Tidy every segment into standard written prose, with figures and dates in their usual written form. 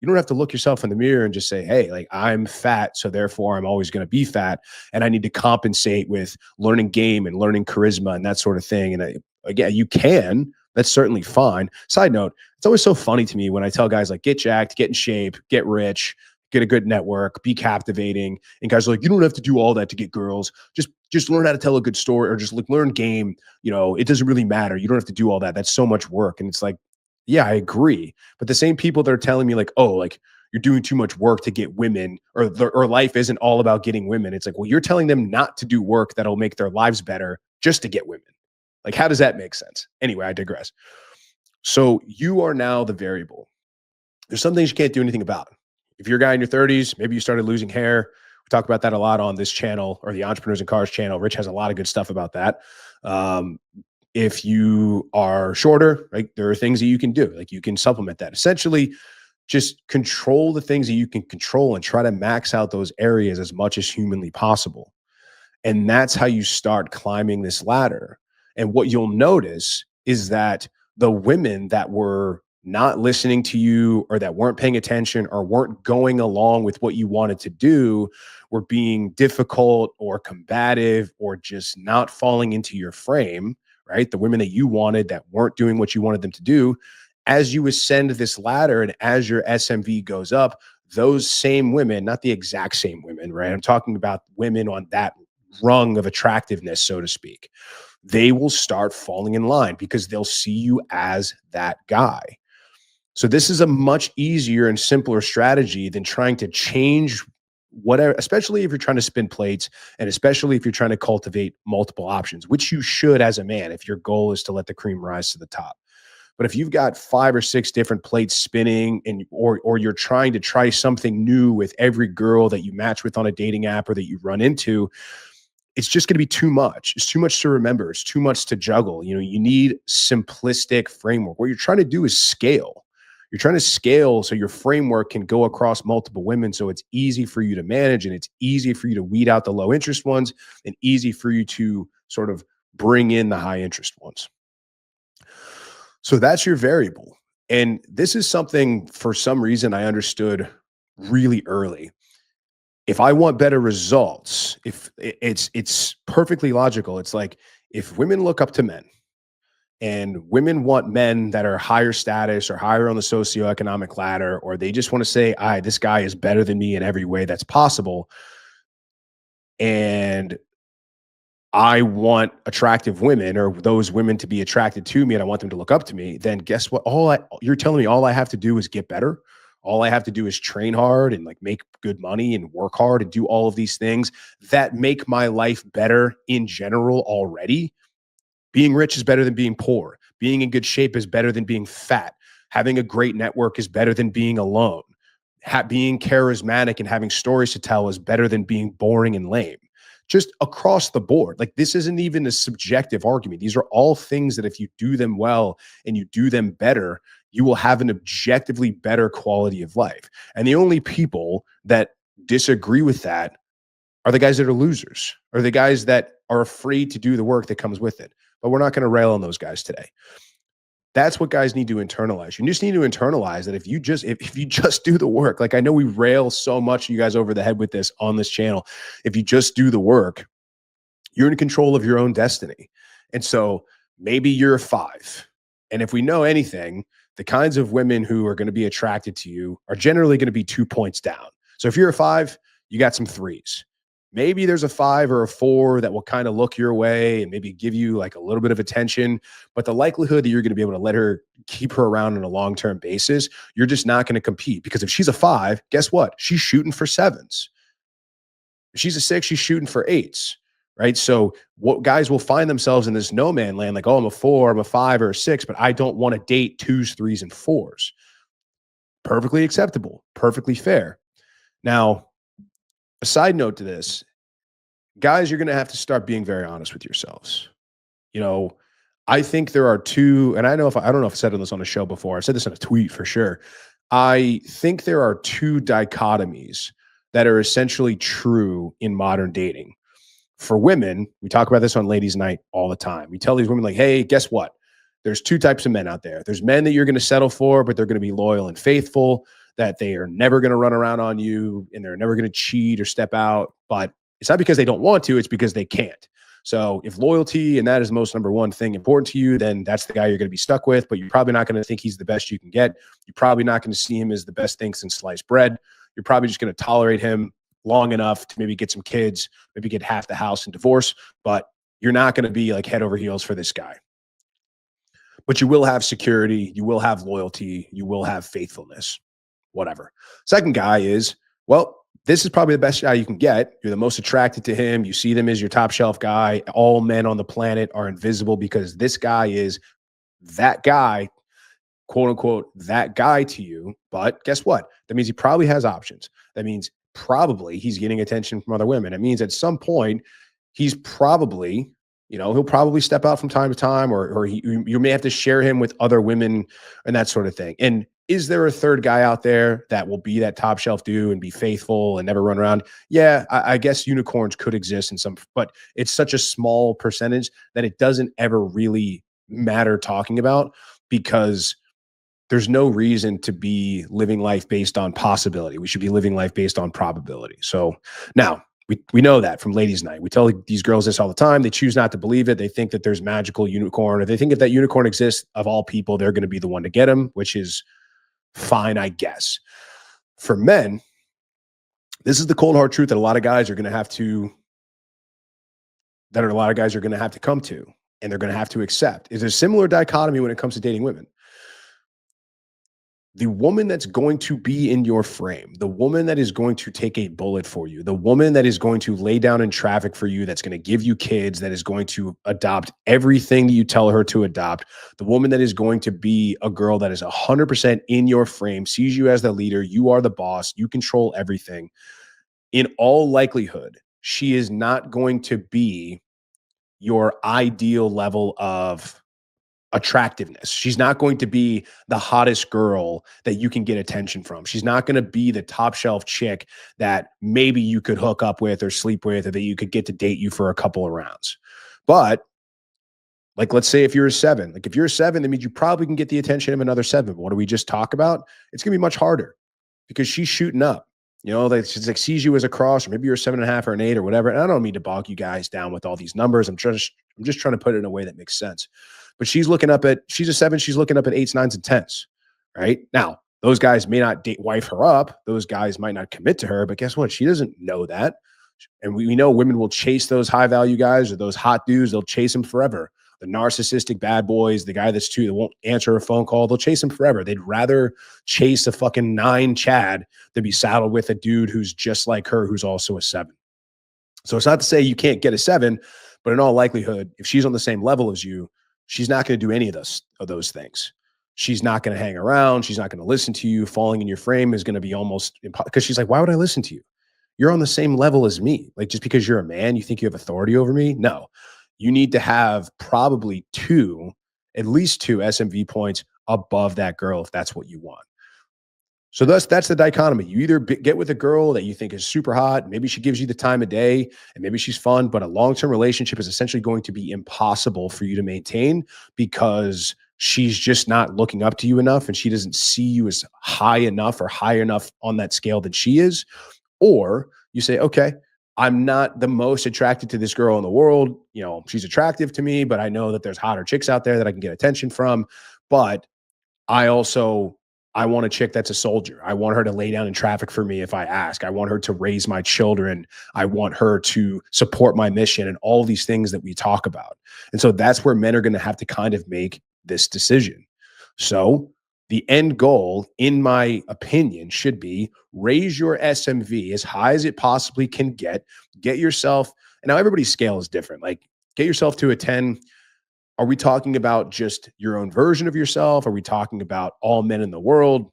You don't have to look yourself in the mirror and just say, hey, like I'm fat, so therefore I'm always going to be fat. And I need to compensate with learning game and learning charisma and that sort of thing. And again, you can. That's certainly fine. Side note, it's always so funny to me when I tell guys like get jacked, get in shape, get rich, get a good network, be captivating. And guys are like, you don't have to do all that to get girls. Just learn how to tell a good story or just like learn game. You know, it doesn't really matter. You don't have to do all that. That's so much work. And it's like, yeah, I agree. But the same people that are telling me like, oh, like you're doing too much work to get women or life isn't all about getting women. It's like, well, you're telling them not to do work that'll make their lives better just to get women. Like, how does that make sense? Anyway, I digress. So you are now the variable. There's some things you can't do anything about. If you're a guy in your 30s, maybe you started losing hair. We talk about that a lot on this channel or the Entrepreneurs in Cars channel. Rich has a lot of good stuff about that. If you are shorter, right, there are things that you can do. Like you can supplement that. Essentially, just control the things that you can control and try to max out those areas as much as humanly possible. And that's how you start climbing this ladder. And what you'll notice is that the women that were not listening to you or that weren't paying attention or weren't going along with what you wanted to do were being difficult or combative or just not falling into your frame, right? The women that you wanted that weren't doing what you wanted them to do. As you ascend this ladder and as your SMV goes up, those same women, not the exact same women, right? I'm talking about women on that rung of attractiveness, so to speak. They will start falling in line because they'll see you as that guy. So this is a much easier and simpler strategy than trying to change whatever, especially if you're trying to spin plates and especially if you're trying to cultivate multiple options, which you should as a man if your goal is to let the cream rise to the top. But if you've got 5 or 6 different plates spinning and or you're trying to try something new with every girl that you match with on a dating app or that you run into, it's just going to be too much. It's too much to remember. It's too much to juggle. You know, you need simplistic framework. What you're trying to do is scale. You're trying to scale so your framework can go across multiple women so it's easy for you to manage and it's easy for you to weed out the low interest ones and easy for you to sort of bring in the high interest ones. So that's your variable. And this is something for some reason I understood really early. If I want better results, if it's perfectly logical. It's like if women look up to men and women want men that are higher status or higher on the socioeconomic ladder, or they just want to say, this guy is better than me in every way that's possible. And I want attractive women or those women to be attracted to me and I want them to look up to me, then guess what? You're telling me all I have to do is get better. All I have to do is train hard and like make good money and work hard and do all of these things that make my life better in general already. Being rich is better than being poor. Being in good shape is better than being fat. Having a great network is better than being alone. Being charismatic and having stories to tell is better than being boring and lame. Just across the board. Like this isn't even a subjective argument. These are all things that if you do them well and you do them better, you will have an objectively better quality of life. And the only people that disagree with that are the guys that are losers, or the guys that are afraid to do the work that comes with it. But we're not going to rail on those guys today. That's what guys need to internalize. You just need to internalize that if you just do the work, like I know we rail so much you guys over the head with this on this channel. If you just do the work, you're in control of your own destiny. And so maybe you're a 5. And if we know anything, the kinds of women who are going to be attracted to you are generally going to be 2 points down. So if you're a 5, you got some 3s. Maybe there's a 5 or a 4 that will kind of look your way and maybe give you like a little bit of attention. But the likelihood that you're going to be able to keep her around on a long-term basis, you're just not going to compete. Because if she's a 5, guess what? She's shooting for 7s. If she's a 6, she's shooting for 8s. Right. So what guys will find themselves in this no man land, like, oh, I'm a 4, I'm a 5 or a 6, but I don't want to date 2s, 3s, and 4s. Perfectly acceptable, perfectly fair. Now, a side note to this, guys, you're going to have to start being very honest with yourselves. You know, I think there are 2, and I don't know if I said this on a show before. I said this in a tweet for sure. I think there are 2 dichotomies that are essentially true in modern dating. For women, we talk about this on Ladies Night all the time. We tell these women like, hey, guess what? There's 2 types of men out there. There's men that you're going to settle for, but they're going to be loyal and faithful. that they are never going to run around on you and they're never going to cheat or step out. But it's not because they don't want to, it's because they can't. So if loyalty and that is the most number one thing important to you, then that's the guy you're going to be stuck with. But you're probably not going to think he's the best you can get. You're probably not going to see him as the best thing since sliced bread. You're probably just going to tolerate him long enough to maybe get some kids, maybe get half the house and divorce. But you're not going to be like head over heels for this guy. But you will have security, you will have loyalty, you will have faithfulness, whatever. Second guy is, well, this is probably the best guy you can get. You're the most attracted to him. You see them as your top shelf guy. All men on the planet are invisible because this guy is that guy, quote unquote, that guy to you. But guess what? That means he probably has options. That means probably he's getting attention from other women. It means at some point he's probably, he'll probably step out from time to time, or you may have to share him with other women and that sort of thing. And is there a third guy out there that will be that top shelf dude and be faithful and never run around? Yeah, I guess unicorns could exist in some, but it's such a small percentage that it doesn't ever really matter talking about, because there's no reason to be living life based on possibility. We should be living life based on probability. So now we know that from ladies' night. We tell these girls this all the time. They choose not to believe it. They think that there's magical unicorn, or they think if that unicorn exists, of all people, they're going to be the one to get him, which is fine, I guess. For men, this is the cold hard truth that a lot of guys are going to have to come to, and they're going to have to accept. Is a similar dichotomy when it comes to dating women. The woman that's going to be in your frame, the woman that is going to take a bullet for you, the woman that is going to lay down in traffic for you, that's going to give you kids, that is going to adopt everything that you tell her to adopt, the woman that is going to be a girl that is 100% in your frame, sees you as the leader, you are the boss, you control everything. In all likelihood, she is not going to be your ideal level of attractiveness. She's not going to be the hottest girl that you can get attention from. She's not going to be the top shelf chick that maybe you could hook up with or sleep with, or that you could get to date you for a couple of rounds. But like, let's say if you're a 7, that means you probably can get the attention of another 7. But what do we just talk about? It's going to be much harder because she's shooting up. She's like sees you as a cross, or maybe you're a 7.5 or an 8 or whatever. And I don't mean to bog you guys down with all these numbers. I'm just trying to put it in a way that makes sense. But she's a 7. She's looking up at 8s, 9s, and 10s, right? Now, those guys may not wife her up. Those guys might not commit to her, but guess what? She doesn't know that. And we know women will chase those high value guys or those hot dudes. They'll chase them forever. The narcissistic bad boys, the guy that won't answer a phone call, they'll chase him forever. They'd rather chase a fucking 9 Chad than be saddled with a dude who's just like her, who's also a 7. So it's not to say you can't get a 7, but in all likelihood, if she's on the same level as you, she's not going to do any of those things. She's not going to hang around. She's not going to listen to you. Falling in your frame is going to be almost impossible, because she's like, why would I listen to you? You're on the same level as me. Like, just because you're a man, you think you have authority over me? No. You need to have probably at least two SMV points above that girl if that's what you want. So that's the dichotomy. You either get with a girl that you think is super hot, maybe she gives you the time of day, and maybe she's fun, but a long-term relationship is essentially going to be impossible for you to maintain because she's just not looking up to you enough, and she doesn't see you as high enough or higher enough on that scale than she is. Or you say, okay, I'm not the most attracted to this girl in the world. She's attractive to me, but I know that there's hotter chicks out there that I can get attention from. But I want a chick that's a soldier. I want her to lay down in traffic for me if I ask. I want her to raise my children. I want her to support my mission and all these things that we talk about. And so that's where men are going to have to kind of make this decision. So the end goal, in my opinion, should be raise your SMV as high as it possibly can get yourself. And now everybody's scale is different. Like, get yourself to a 10. Are we talking about just your own version of yourself? Are we talking about all men in the world?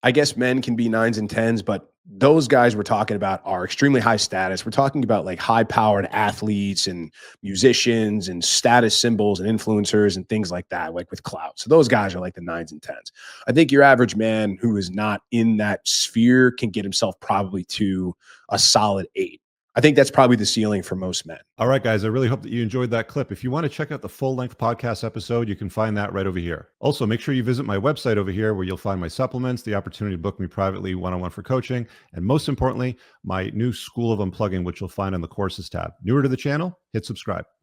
I guess men can be 9s and 10s, but those guys we're talking about are extremely high status. We're talking about like high powered athletes and musicians and status symbols and influencers and things like that, like with clout. So those guys are like the 9s and 10s. I think your average man who is not in that sphere can get himself probably to a solid 8. I think that's probably the ceiling for most men. All right, guys, I really hope that you enjoyed that clip. If you want to check out the full-length podcast episode, you can find that right over here. Also, make sure you visit my website over here where you'll find my supplements, the opportunity to book me privately one-on-one for coaching, and most importantly, my new School of Unplugging, which you'll find on the courses tab. Newer to the channel, hit subscribe.